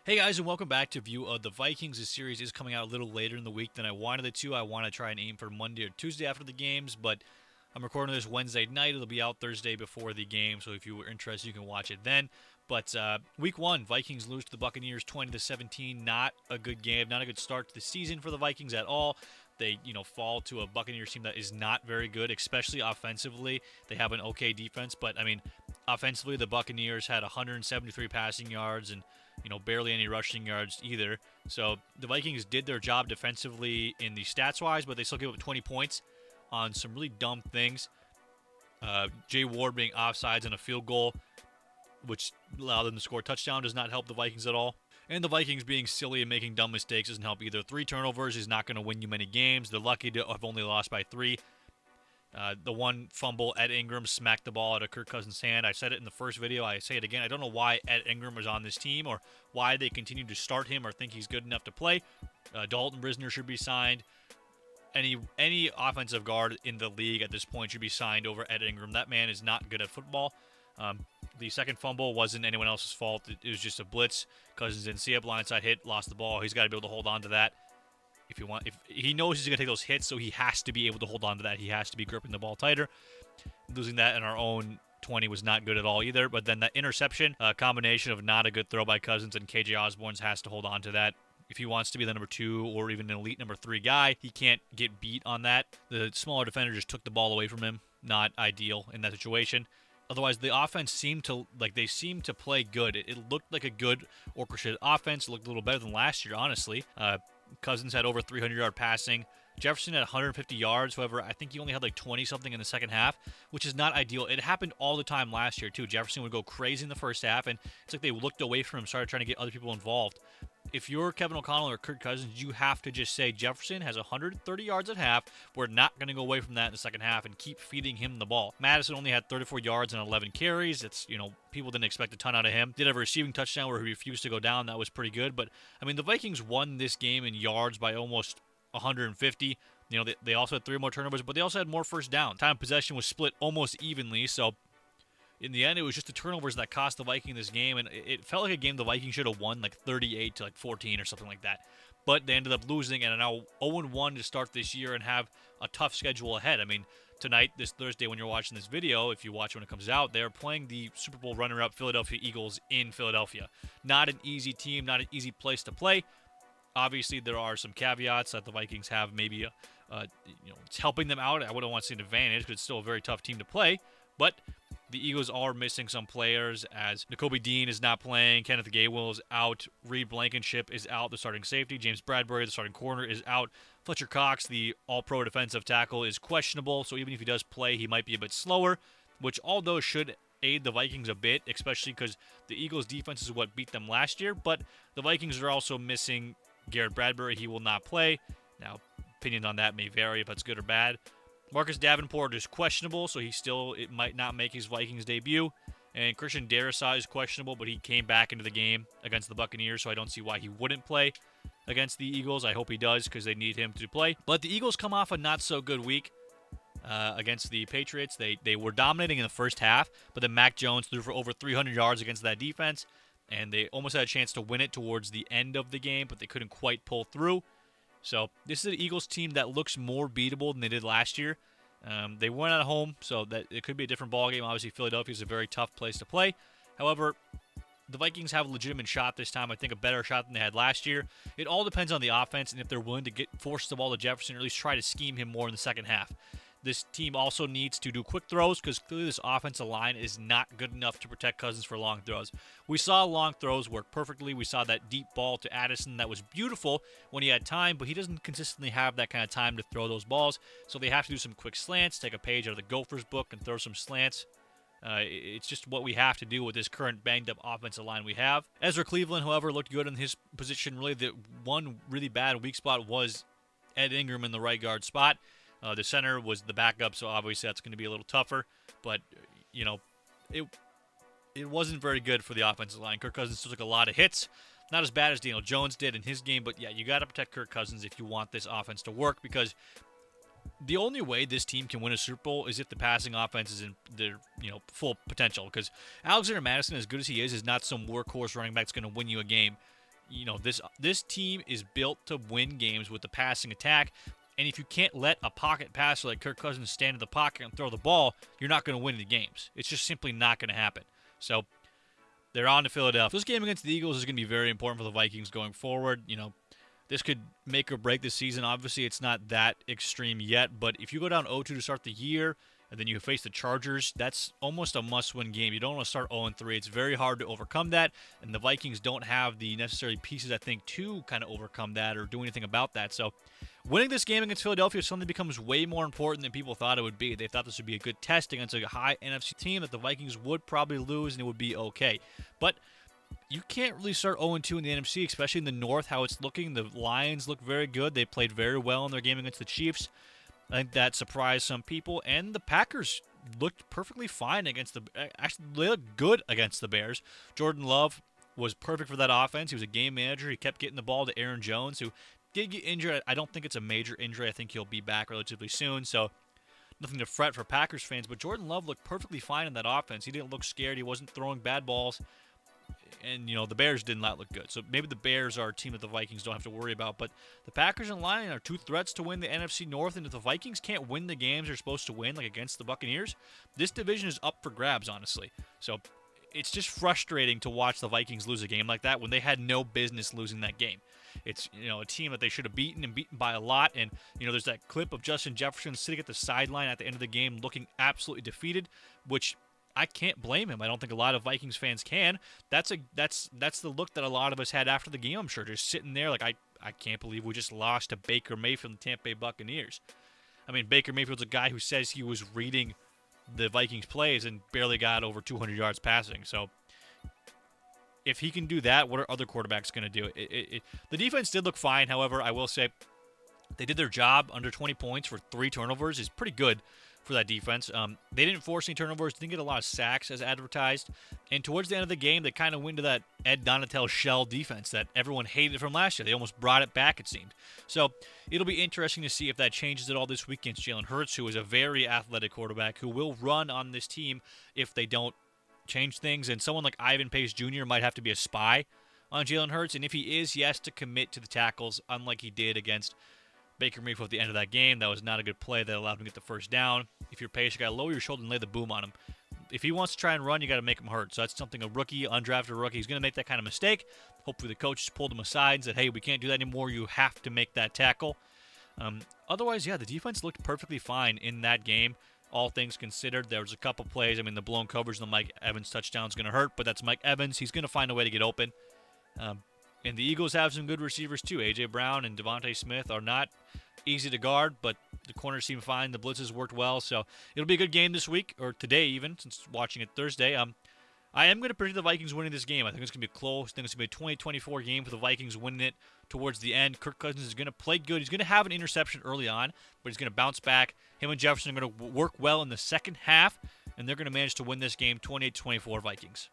Hey guys, and welcome back to View of the Vikings. This series is coming out a little later in the week than I wanted it to. I want to try and aim for Monday or Tuesday after the games, but I'm recording this Wednesday night. It'll be out Thursday before the game, so if you were interested, you can watch it then. But week one, Vikings lose to the Buccaneers 20-17. Not a good game, not a good start to the season for the Vikings at all. They, fall to a Buccaneers team that is not very good, especially offensively. They have an okay defense, but I mean, offensively, the Buccaneers had 173 passing yards and barely any rushing yards either. So the Vikings did their job defensively in the stats wise, but they still gave up 20 points on some really dumb things. Jay Ward being offsides on a field goal, which allowed them to score a touchdown, does not help the Vikings at all. And the Vikings being silly and making dumb mistakes doesn't help either. 3 turnovers is not going to win you many games. They're lucky to have only lost by 3. The one fumble, Ed Ingram smacked the ball out of Kirk Cousins' hand. I said it in the first video. I say it again. I don't know why Ed Ingram was on this team or why they continue to start him or think he's good enough to play. Dalton Risner should be signed. Any offensive guard in the league at this point should be signed over Ed Ingram. That man is not good at football. The second fumble wasn't anyone else's fault. It was just a blitz. Cousins didn't see a blindside hit, lost the ball. He's got to be able to hold on to that. If he knows he's going to take those hits, so he has to be able to hold on to that. He has to be gripping the ball tighter. Losing that in our own 20 was not good at all either. But then that interception, a combination of not a good throw by Cousins and KJ Osborne's has to hold on to that. If he wants to be the number 2 or even an elite number 3 guy, he can't get beat on that. The smaller defender just took the ball away from him. Not ideal in that situation. Otherwise, the offense seemed to play good. It looked like a good orchestrated offense. It looked a little better than last year, honestly. Cousins had over 300-yard passing. Jefferson had 150 yards. However, I think he only had like 20-something in the second half, which is not ideal. It happened all the time last year, too. Jefferson would go crazy in the first half, and it's like they looked away from him, started trying to get other people involved. If you're Kevin O'Connell or Kirk Cousins, you have to just say Jefferson has 130 yards at half. We're not going to go away from that in the second half and keep feeding him the ball. Madison only had 34 yards and 11 carries. It's, people didn't expect a ton out of him. Did have a receiving touchdown where he refused to go down. That was pretty good. But, I mean, the Vikings won this game in yards by almost 150. They also had 3 more turnovers, but they also had more first down. Time of possession was split almost evenly, so in the end, it was just the turnovers that cost the Vikings this game, and it felt like a game the Vikings should have won, like 38 to 14 or something like that. But they ended up losing and are now 0-1 to start this year and have a tough schedule ahead. I mean, tonight, this Thursday, when you're watching this video, if you watch when it comes out, they're playing the Super Bowl runner-up Philadelphia Eagles in Philadelphia. Not an easy team, not an easy place to play. Obviously, there are some caveats that the Vikings have. Maybe, it's helping them out. I wouldn't want to see an advantage because it's still a very tough team to play. But the Eagles are missing some players as Nakobe Dean is not playing. Kenneth Gainwell is out. Reed Blankenship is out, the starting safety. James Bradbury, the starting corner, is out. Fletcher Cox, the all-pro defensive tackle, is questionable. So even if he does play, he might be a bit slower, which all those should aid the Vikings a bit, especially because the Eagles' defense is what beat them last year. But the Vikings are also missing Garrett Bradbury. He will not play. Now, opinions on that may vary if that's good or bad. Marcus Davenport is questionable, so it might not make his Vikings debut. And Christian Darrisaw is questionable, but he came back into the game against the Buccaneers, so I don't see why he wouldn't play against the Eagles. I hope he does because they need him to play. But the Eagles come off a not-so-good week against the Patriots. They were dominating in the first half, but then Mac Jones threw for over 300 yards against that defense, and they almost had a chance to win it towards the end of the game, but they couldn't quite pull through. So this is an Eagles team that looks more beatable than they did last year. They went at home, so that it could be a different ballgame. Obviously, Philadelphia is a very tough place to play. However, the Vikings have a legitimate shot this time. I think a better shot than they had last year. It all depends on the offense and if they're willing to force the ball to Jefferson or at least try to scheme him more in the second half. This team also needs to do quick throws because clearly this offensive line is not good enough to protect Cousins for long throws. We saw long throws work perfectly. We saw that deep ball to Addison that was beautiful when he had time, but he doesn't consistently have that kind of time to throw those balls. So they have to do some quick slants, take a page out of the Gophers book and throw some slants. It's just what we have to do with this current banged-up offensive line we have. Ezra Cleveland, however, looked good in his position. Really, the one really bad weak spot was Ed Ingram in the right guard spot. The center was the backup, so obviously that's going to be a little tougher. But, it wasn't very good for the offensive line. Kirk Cousins took a lot of hits. Not as bad as Daniel Jones did in his game, but yeah, you got to protect Kirk Cousins if you want this offense to work because the only way this team can win a Super Bowl is if the passing offense is in their full potential. Because Alexander Madison, as good as he is not some workhorse running back that's going to win you a game. This team is built to win games with the passing attack. And if you can't let a pocket passer like Kirk Cousins stand in the pocket and throw the ball, you're not going to win the games. It's just simply not going to happen. So they're on to Philadelphia. This game against the Eagles is going to be very important for the Vikings going forward. This could make or break the season. Obviously, it's not that extreme yet, but if you go down 0-2 to start the year and then you face the Chargers, that's almost a must-win game. You don't want to start 0-3. It's very hard to overcome that, and the Vikings don't have the necessary pieces, I think, to kind of overcome that or do anything about that. So winning this game against Philadelphia suddenly becomes way more important than people thought it would be. They thought this would be a good test against a high NFC team that the Vikings would probably lose and it would be okay. But you can't really start 0-2 in the NFC, especially in the North, how it's looking. The Lions look very good. They played very well in their game against the Chiefs. I think that surprised some people. And the Packers looked perfectly fine against actually, they looked good against the Bears. Jordan Love was perfect for that offense. He was a game manager. He kept getting the ball to Aaron Jones, who did get injured. I don't think it's a major injury. I think he'll be back relatively soon. So nothing to fret for Packers fans. But Jordan Love looked perfectly fine in that offense. He didn't look scared. He wasn't throwing bad balls. And, the Bears did not look good. So maybe the Bears are a team that the Vikings don't have to worry about. But the Packers and Lions are two threats to win the NFC North. And if the Vikings can't win the games they're supposed to win, like against the Buccaneers, this division is up for grabs, honestly. So it's just frustrating to watch the Vikings lose a game like that when they had no business losing that game. It's, a team that they should have beaten and beaten by a lot. And, there's that clip of Justin Jefferson sitting at the sideline at the end of the game looking absolutely defeated, which I can't blame him. I don't think a lot of Vikings fans can. That's the look that a lot of us had after the game, I'm sure. Just sitting there like, I can't believe we just lost to Baker Mayfield and the Tampa Bay Buccaneers. I mean, Baker Mayfield's a guy who says he was reading the Vikings plays and barely got over 200 yards passing. So if he can do that, what are other quarterbacks going to do? The defense did look fine. However, I will say they did their job. Under 20 points for 3 turnovers is pretty good for that defense. They didn't force any turnovers, didn't get a lot of sacks as advertised. And towards the end of the game, they kind of went to that Ed Donatel shell defense that everyone hated from last year. They almost brought it back, it seemed. So it'll be interesting to see if that changes at all this week against Jalen Hurts, who is a very athletic quarterback who will run on this team if they don't change things. And someone like Ivan Pace Jr. might have to be a spy on Jalen Hurts. And if he is, he has to commit to the tackles, unlike he did against Baker Mayfield at the end of that game. That was not a good play that allowed him to get the first down. If you're Pace, you got to lower your shoulder and lay the boom on him. If he wants to try and run, you got to make him hurt. So that's something a rookie, undrafted rookie, he's going to make that kind of mistake. Hopefully the coach just pulled him aside and said, hey, we can't do that anymore. You have to make that tackle. Otherwise, the defense looked perfectly fine in that game. All things considered, there was a couple plays. I mean, the blown coverage and the Mike Evans touchdown is going to hurt, but that's Mike Evans. He's going to find a way to get open. And the Eagles have some good receivers too. A.J. Brown and Devontae Smith are not easy to guard, but the corners seem fine. The blitzes worked well, so it'll be a good game this week, or today even, since watching it Thursday. I am going to predict the Vikings winning this game. I think it's going to be close. I think it's going to be a 20-24 game for the Vikings winning it towards the end. Kirk Cousins is going to play good. He's going to have an interception early on, but he's going to bounce back. Him and Jefferson are going to work well in the second half, and they're going to manage to win this game 28-24 Vikings.